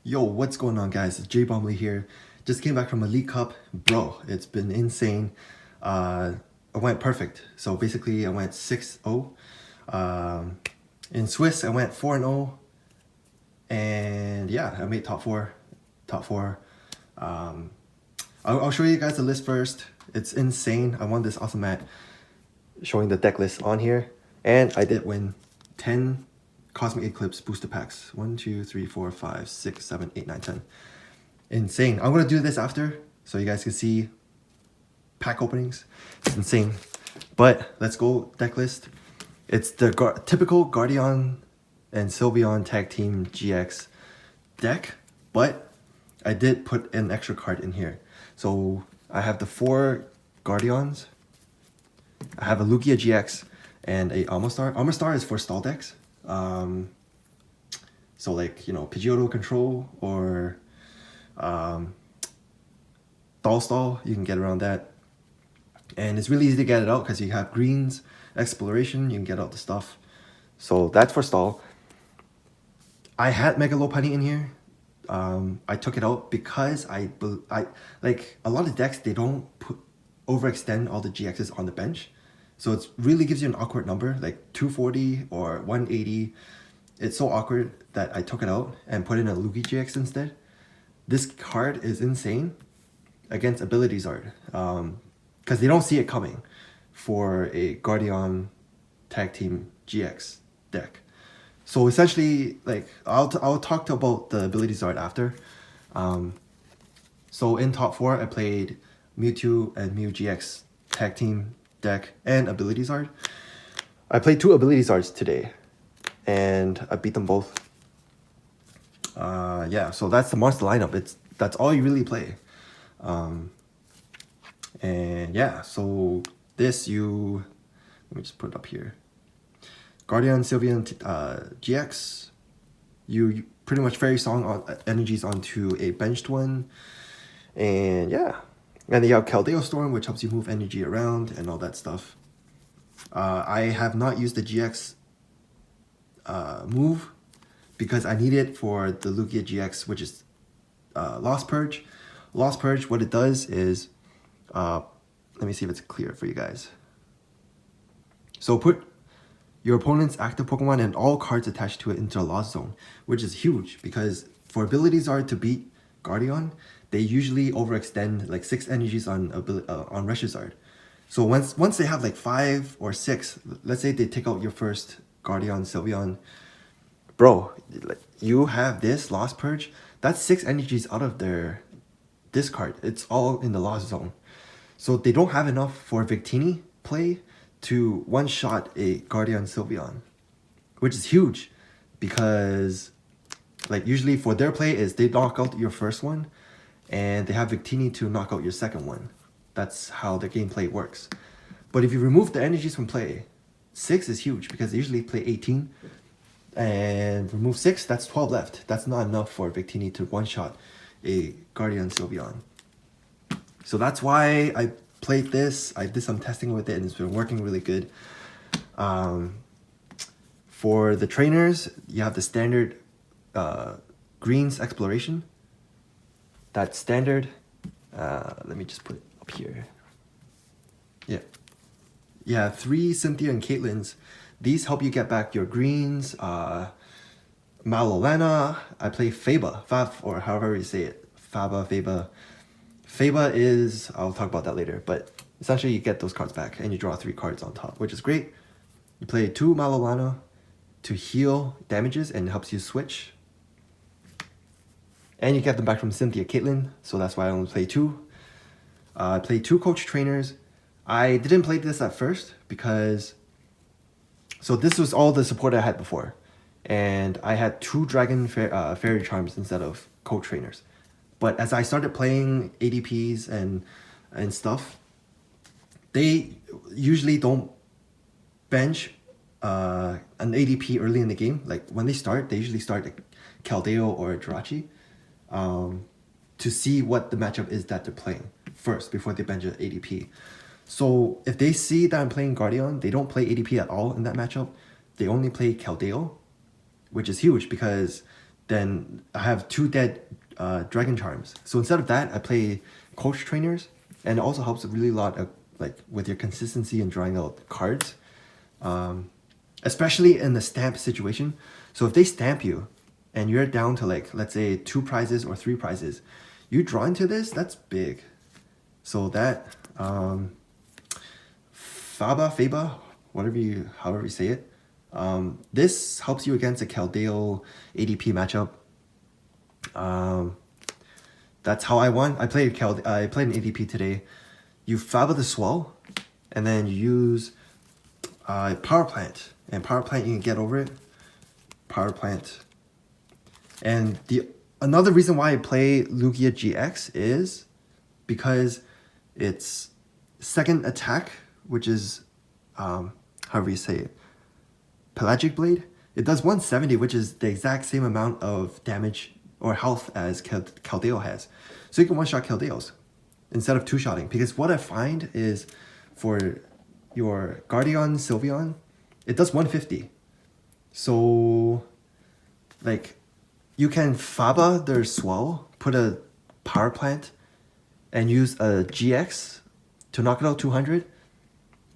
Yo, what's going on, guys? It's J Bombley here. Just came back from a League Cup. Bro, it's been insane. I went perfect. So basically, I went 6-0. In Swiss, I went 4-0. And yeah, I made top four. Top four. I'll show you guys the list first. It's insane. I won this awesome mat showing the deck list on here. And I did win 10 Cosmic Eclipse booster packs. 1, 2, 3, 4, 5, 6, 7, 8, 9, 10. Insane. I'm gonna do this after so you guys can see pack openings. It's insane. But let's go deck list. It's the typical Gardeon and Sylveon Tag Team GX deck, but I did put an extra card in here. So I have the 4 Gardeons. I have a Lugia GX and a Almastar. Almastar is for stall decks. So like, you know, Pidgeotto control or stall, you can get around that. And it's really easy to get it out because you have greens, exploration, you can get out the stuff. So that's for stall. I had Mega Lopunny in here. I took it out because I like a lot of decks, they don't overextend all the GXs on the bench. So it really gives you an awkward number, like 240 or 180. It's so awkward that I took it out and put in a Lugia GX instead. This card is insane against abilityzard. Because they don't see it coming for a Gardeon Tag Team GX deck. So essentially, like, I'll talk about the abilityzard after. So in top 4, I played Mewtwo and Mew GX Tag Team deck and abilityzard. I played 2 abilityzards today, and I beat them both. Yeah, so that's the monster lineup. That's all you really play. And yeah, so this let me just put it up here. Gardeon Sylveon GX, you pretty much fairy song on energies onto a benched one. And yeah, and you have Keldeo Storm, which helps you move energy around and all that stuff. I have not used the GX move because I need it for the Lugia GX, which is Lost Purge. Lost Purge, what it does is, let me see if it's clear for you guys. So put your opponent's active Pokemon and all cards attached to it into a Lost Zone, which is huge because for abilities to beat Gardeon, they usually overextend like 6 energies on Reshizard. So once they have like 5 or 6, let's say they take out your first Gardeon Sylveon, bro, like, you have this Lost Purge, that's 6 energies out of their discard. It's all in the Lost Zone. So they don't have enough for Victini play to one-shot a Gardeon Sylveon, which is huge because like usually for their play is they knock out your first one and they have Victini to knock out your second one. That's how the gameplay works. But if you remove the energies from play, 6 is huge because they usually play 18 and remove 6, that's 12 left. That's not enough for Victini to one-shot a Gardeon Sylveon. So that's why I played this. I did some testing with it and it's been working really good. For the trainers, you have the standard greens exploration. That's standard. Let me just put it up here. Yeah. Yeah, 3 Cynthia and Caitlyn's. These help you get back your greens. Malolana. I play Faba, or however you say it. Faba. Faba is, I'll talk about that later, but essentially you get those cards back and you draw 3 cards on top, which is great. You play 2 Malolana to heal damages and it helps you switch. And you get them back from Cynthia Caitlyn, so that's why I only play 2. I play 2 coach trainers. I didn't play this at first because, so this was all the support I had before. And I had 2 Dragon Fairy Charms instead of coach trainers. But as I started playing ADPs and stuff, they usually don't bench an ADP early in the game. Like when they start, they usually start like Keldeo or Jirachi to see what the matchup is that they're playing first before they bench an ADP. So if they see that I'm playing Gardeon, they don't play ADP at all in that matchup. They only play Keldeo, which is huge because then I have 2 dead Dragon Charms. So instead of that, I play Coach Trainers, and it also helps a really lot of, like, with your consistency in drawing out cards, especially in the stamp situation. So if they stamp you and you're down to, like, let's say 2 prizes or 3 prizes, you draw into this, that's big. So that Faba, however you say it, this helps you against a Keldeo ADP matchup. That's how I won. I played an ADP today. You Faba the Swell, and then you use Power Plant. And Power Plant, you can get over it. Power Plant. And another reason why I play Lugia GX is because its second attack, which is, however you say it, Pelagic Blade, it does 170, which is the exact same amount of damage or health as Keldeo has. So you can one-shot Keldeos instead of two-shotting. Because what I find is for your Gardeon Sylveon, it does 150. So, like, you can Faba their Swell, put a Power Plant, and use a GX to knock it out 200.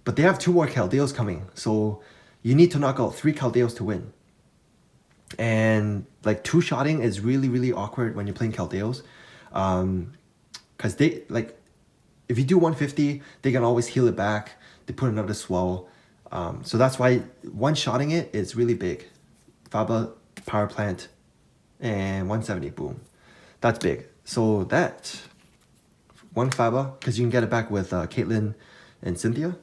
But they have 2 more Keldeos coming. So you need to knock out 3 Keldeos to win. And like two-shotting is really, really awkward when you're playing Keldeos. Because they, like, if you do 150, they can always heal it back. They put another Swell. So that's why one-shotting it is really big. Faba, Power Plant, and 170, boom. That's big. So that, 1 Faba, because you can get it back with Caitlyn and Cynthia.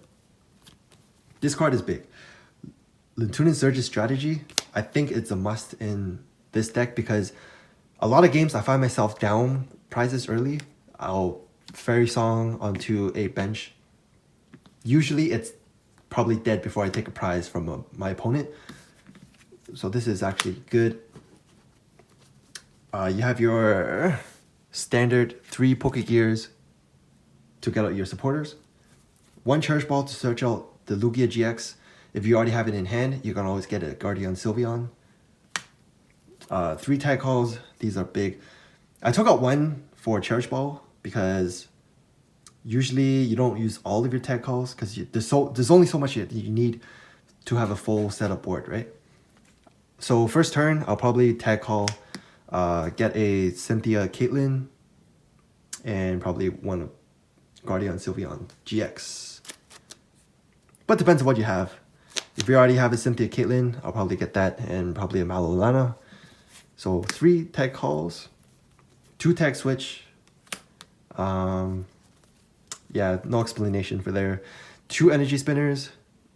This card is big. Lintunin Surge's strategy, I think it's a must in this deck because a lot of games I find myself down prizes early. I'll Fairy Song onto a bench. Usually it's probably dead before I take a prize from my opponent. So this is actually good. You have your standard 3 Pokegears to get out your supporters. 1 Cherish Ball to search out the Lugia GX. If you already have it in hand, you can always get a Gardeon Sylveon. 3 tag calls, these are big. I took out 1 for Cherish Ball because usually you don't use all of your tag calls because there's only so much you need to have a full setup board, right? So first turn, I'll probably tag call, get a Cynthia Caitlyn, and probably 1 Gardeon Sylveon GX. But depends on what you have. If you already have a Cynthia Caitlyn, I'll probably get that and probably a Malolana. So 3 tag calls, 2 tag switch. Yeah, no explanation for there. 2 energy spinners.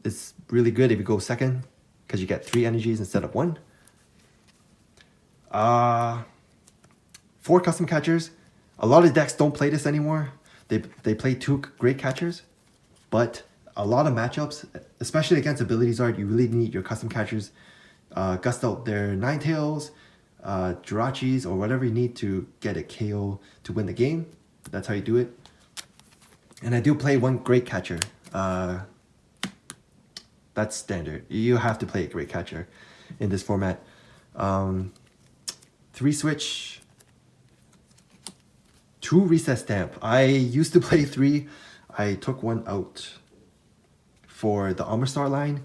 It's really good if you go second because you get 3 energies instead of 1. 4 custom catchers. A lot of decks don't play this anymore. They play 2 great catchers, but a lot of matchups, especially against abilityzard, you really need your custom catchers. Gust out their Ninetales, Jirachis, or whatever you need to get a KO to win the game. That's how you do it. And I do play 1 great catcher. That's standard. You have to play a great catcher in this format. 3 switch, 2 reset stamp. I used to play 3. I took 1 out for the Armor Star line.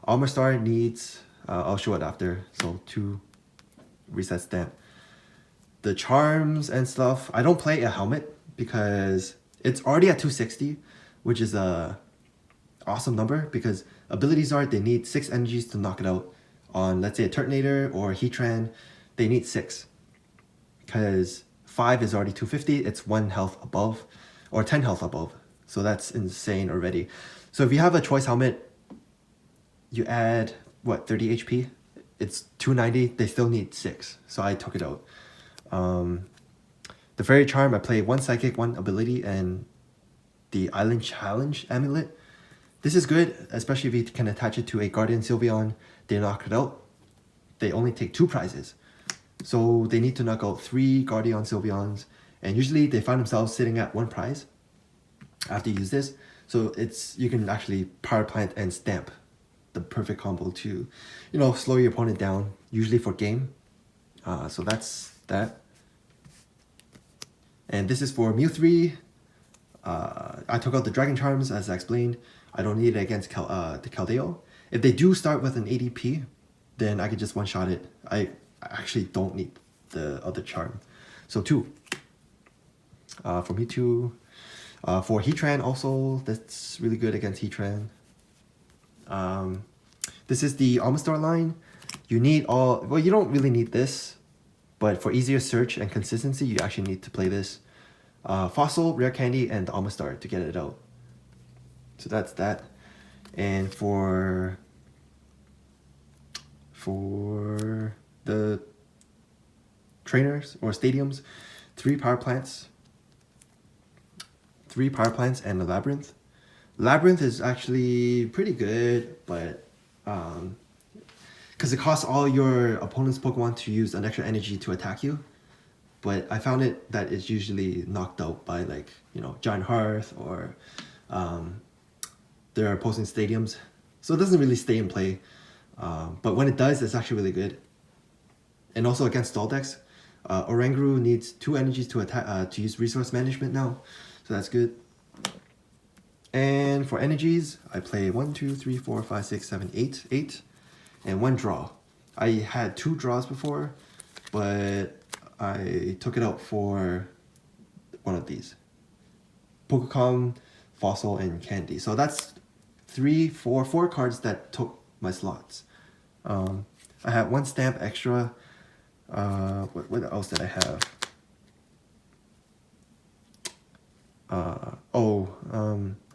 Armor Star needs, I'll show it after, so 2 reset stamp. The charms and stuff, I don't play a helmet because it's already at 260, which is a awesome number because abilityzard, they need 6 energies to knock it out. On, let's say, a Turtonator or Heatran, they need 6 because 5 is already 250, it's 1 health above or 10 health above. So that's insane already. So if you have a choice helmet, you add, what, 30 HP? It's 290, they still need 6. So I took it out. The Fairy Charm, I play 1 Psychic, 1 Ability, and the Island Challenge Amulet. This is good, especially if you can attach it to a Gardeon Sylveon. They knock it out. They only take 2 prizes. So they need to knock out 3 Gardeon Sylveons. And usually they find themselves sitting at 1 prize after you use this. So you can actually Power Plant and Stamp, the perfect combo to, slow your opponent down, usually for game. So that's that. And this is for Mew 3. I took out the Dragon Charms as I explained. I don't need it against the Keldeo. If they do start with an ADP, then I could just one-shot it. I actually don't need the other charm. So 2. For Mewtwo. For Heatran also, that's really good against Heatran. This is the Almastar line. You need all, well, you don't really need this, but for easier search and consistency, you actually need to play this. Fossil, Rare Candy, and the Almastar to get it out. So that's that. And for the trainers or stadiums, 3 power plants. 3 power plants and a labyrinth. Labyrinth is actually pretty good, but because it costs all your opponent's Pokemon to use an extra energy to attack you. But I found it that it's usually knocked out by, like, you know, Giant Hearth or their opposing stadiums. So it doesn't really stay in play. But when it does, it's actually really good. And also against stall decks, Oranguru needs 2 energies to attack to use resource management now. So that's good. And for energies, I play 1, 2, 3, 4, 5, 6, 7, 8. 8. And 1 draw. I had 2 draws before, but I took it out for one of these. Pokecom, Fossil, and Candy. So that's 4 cards that took my slots. I had 1 stamp extra. What else did I have?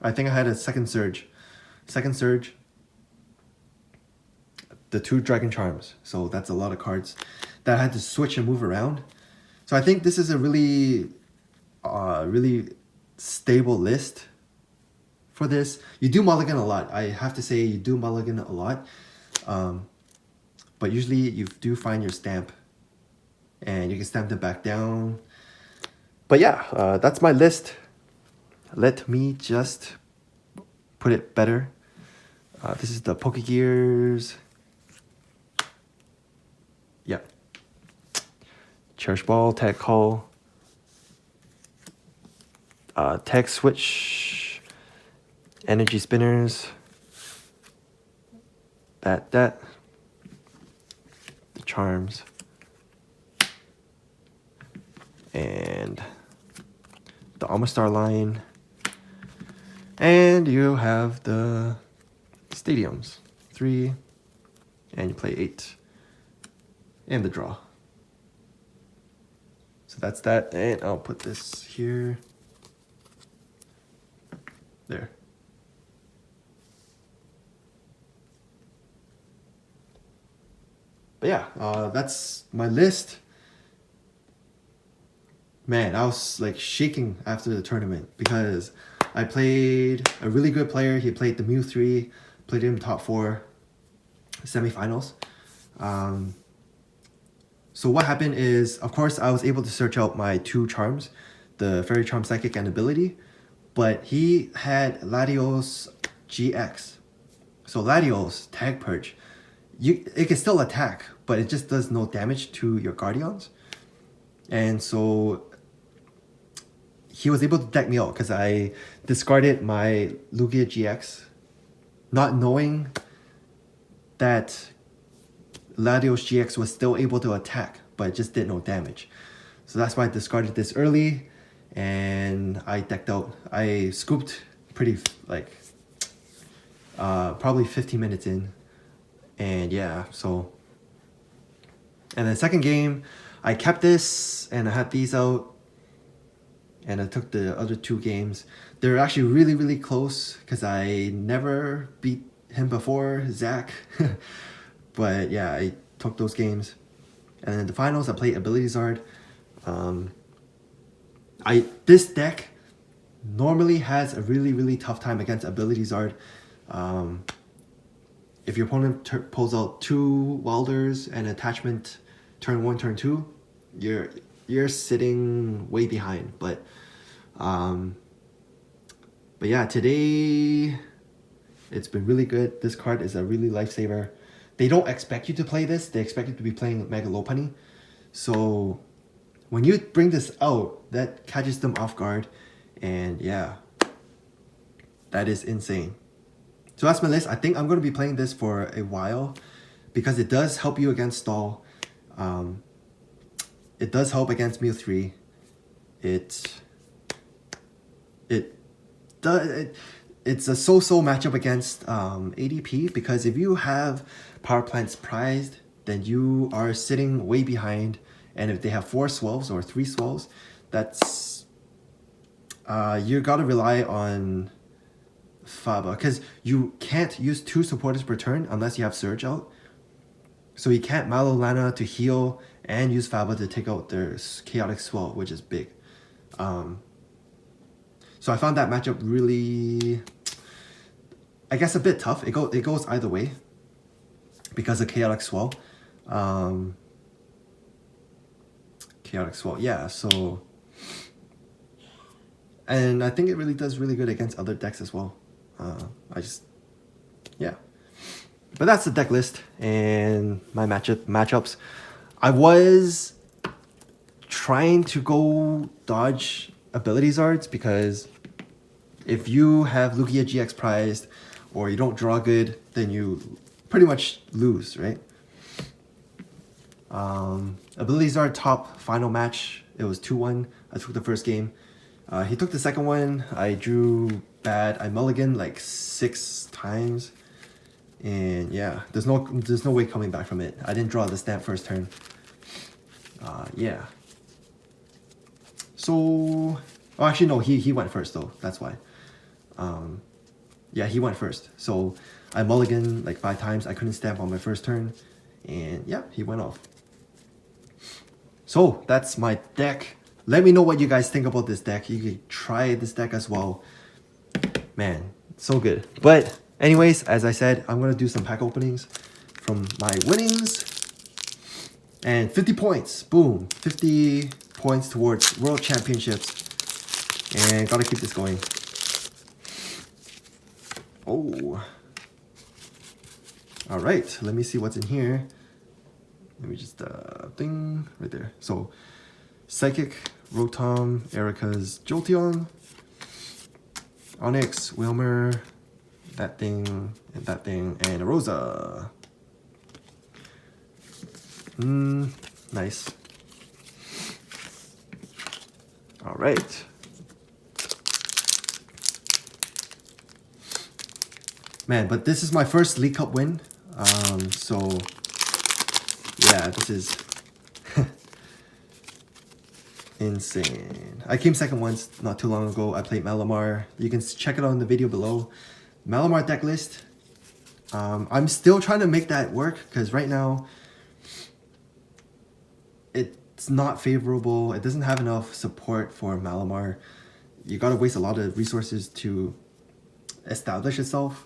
I think I had a second surge. The 2 Dragon Charms. So that's a lot of cards that I had to switch and move around. So I think this is a really stable list for this. You do mulligan a lot. I have to say you do mulligan a lot. But usually you do find your stamp and you can stamp them back down. But yeah, that's my list. Let me just put it better. This is the Pokegears. Yeah. Cherish Ball, Tag Call. Tag Switch. Energy Spinners. That. The Charms. And the Almastar line. And you have the stadiums. 3. And you play 8. And the draw. So that's that. And I'll put this here. There. But yeah, that's my list. Man, I was like shaking after the tournament because I played a really good player. He played the Mew 3, played him top 4 semifinals. So what happened is, of course, I was able to search out my 2 charms, the Fairy Charm Psychic and Ability, but he had Latios GX. So Latios, Tag Purge, it can still attack, but it just does no damage to your Guardians. And so he was able to deck me out because I discarded my Lugia GX, not knowing that Latios GX was still able to attack, but it just did no damage. So that's why I discarded this early, and I decked out. I scooped pretty, like, probably 15 minutes in. And yeah, so. And then second game, I kept this, and I had these out. And I took the other 2 games. They're actually really, really close because I never beat him before, Zach. But yeah, I took those games. And then the finals, I played abilityzard. This deck normally has a really, really tough time against abilityzard. If your opponent pulls out 2 Wilders and attachment turn 1, turn 2, you're sitting way behind. But yeah, today it's been really good. This card is a really lifesaver. They don't expect you to play this. They expect you to be playing Mega Lopunny. So when you bring this out, that catches them off guard. And yeah, that is insane. So that's my list. I think I'm going to be playing this for a while because it does help you against stall. It does help against Mew 3. It's a so-so matchup against ADP, because if you have power plants prized, then you are sitting way behind. And if they have 4 swells or 3 swells, that's you gotta rely on Faba, because you can't use 2 supporters per turn unless you have Surge out. So you can't Mallow Lana to heal and use Faba to take out their Chaotic Swell, which is big. So I found that matchup really, I guess, a bit tough. It goes either way because of Chaotic Swell. Chaotic Swell, yeah. So, and I think it really does really good against other decks as well. Yeah. But that's the deck list and my matchups. I was trying to go dodge abilityzards, because if you have Lugia GX prized or you don't draw good, then you pretty much lose, right? Abilityzard top final match, it was 2-1. I took the first game. He took the second one. I drew bad. I mulliganed like 6 times. And yeah, there's no way coming back from it. I didn't draw the stamp first turn. Yeah. So, oh, actually no, he went first though. That's why. Yeah, he went first. So I mulliganed like 5 times. I couldn't stamp on my first turn, and yeah, he went off. So that's my deck. Let me know what you guys think about this deck. You can try this deck as well. Man, so good. But anyways, as I said, I'm gonna do some pack openings from my winnings. And 50 points, boom, 50 points towards World Championships. And gotta keep this going. Oh. All right, let me see what's in here. Let me just, thing right there. So, Psychic, Rotom, Erica's Jolteon, Onyx, Wilmer, that thing, and a Rosa. Nice. All right. Man, but this is my first League Cup win. So yeah, this is insane. I came second once not too long ago. I played Malamar. You can check it out in the video below. Malamar deck list. I'm still trying to make that work, because right now it's not favorable. It doesn't have enough support for Malamar. You gotta waste a lot of resources to establish itself.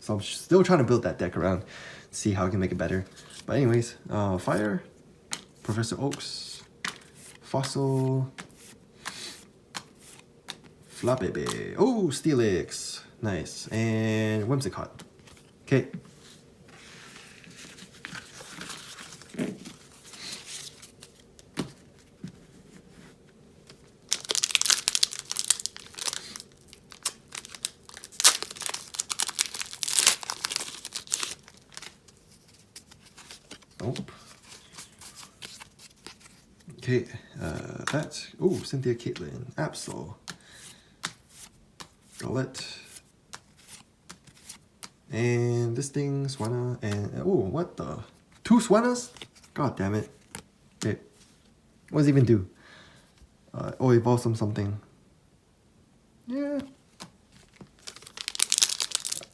So I'm still trying to build that deck around, see how I can make it better. But anyways, Fire, Professor Oaks, Fossil, Flabébé, oh, Steelix, nice, and Whimsicott. Okay. Nope. Okay, that's, oh, Cynthia Caitlin, Absol, Galette, and this thing, Swanna, and, oh, what the, 2 Swannas? God damn it. Okay, what does it even do? Oh, evolve something. Yeah.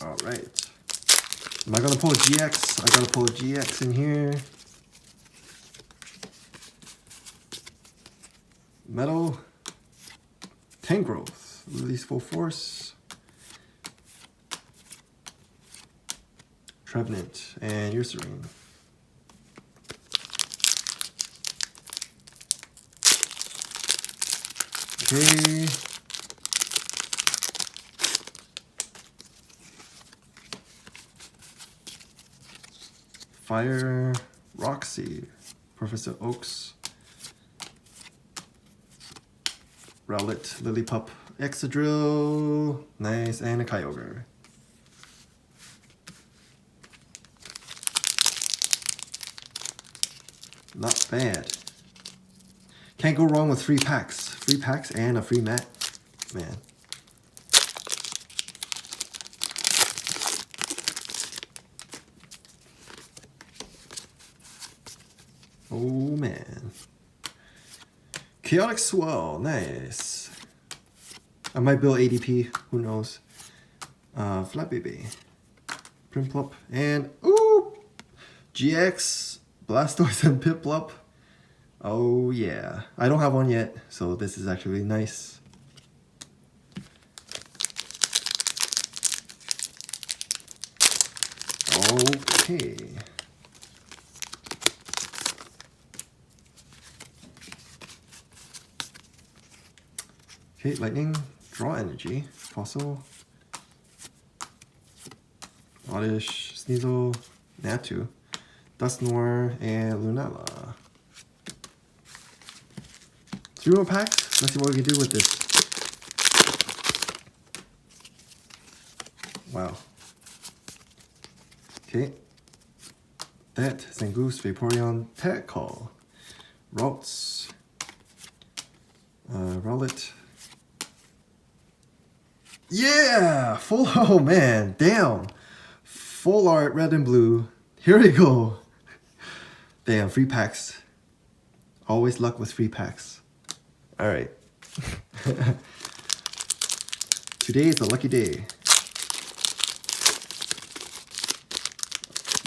Alright. Am I gonna pull a GX? I gotta pull a GX in here. Metal. Tangrowth. Release full force. Trevenant. And you're serene. Okay. Fire, Roxy, Professor Oaks, Rowlet, Lillipup, Excadrill, nice, and a Kyogre. Not bad. Can't go wrong with free packs. Free packs and a free mat. Man. Oh man. Chaotic Swell, nice. I might build ADP, who knows. Flat Baby. Prinplup, and ooh! GX, Blastoise and Piplup. Oh yeah. I don't have one yet, so this is actually nice. Okay. Okay, Lightning, Draw Energy, Fossil, Oddish, Sneasel, Natu, Dusknoir, and Lunella. 3 more packs. Let's see what we can do with this. Wow. Okay. That, Zangoose, Vaporeon, Tag Call, Ralts, Rowlet. Yeah! Full, oh man, damn. Full art, red and blue. Here we go. Damn, free packs. Always luck with free packs. Alright. Today is a lucky day.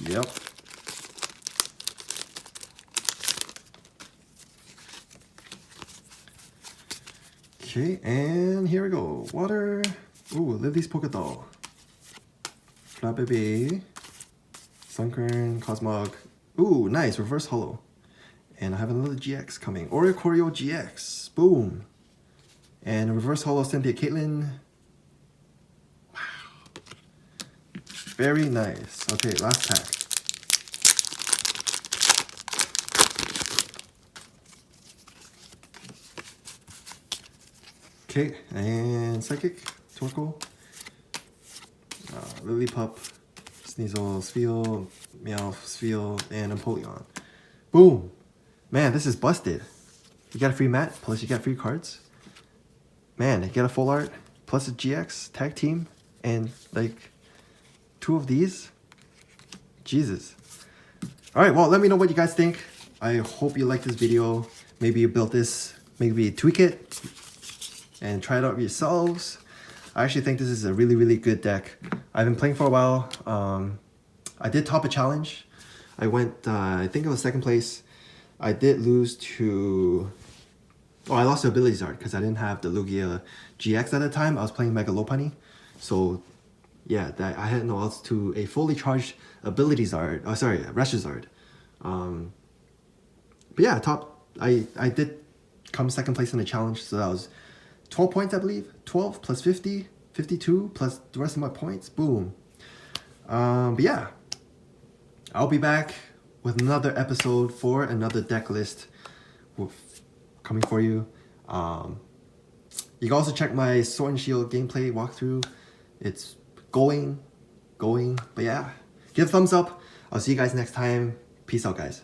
Yep. Okay, and here we go. Water. Ooh, Lily's Pokédoll. Flabébé. Sunkern, Cosmog. Ooh, nice, reverse holo. And I have another GX coming. Oricorio GX. Boom. And a reverse holo Cynthia Caitlyn. Wow. Very nice. Okay, last pack. Okay, and Psychic, Torkoal, Lillipup, Sneasel, Spheel, Meowth, Spheel, and Empoleon. Boom! Man, this is busted. You got a free mat, plus you got free cards. Man, you get a full art, plus a GX, tag team, and like 2 of these. Jesus. Alright, well, let me know what you guys think. I hope you liked this video. Maybe you built this, maybe tweak it, and try it out yourselves. I actually think this is a really, really good deck. I've been playing for a while. I did top a challenge. I went, I think it was 2nd place. I did lose to, I lost to abilityzard because I didn't have the Lugia GX at the time. I was playing Mega Lopunny. So yeah, I had no else to a fully charged abilityzard. Oh, sorry, Reshizard. But yeah, I did come 2nd place in the challenge. So that was 12 points, I believe. 12 plus 50, 52 plus the rest of my points. Boom. But yeah, I'll be back with another episode for another deck list coming for you. You can also check my Sword and Shield gameplay walkthrough. It's going. But yeah, give a thumbs up. I'll see you guys next time. Peace out, guys.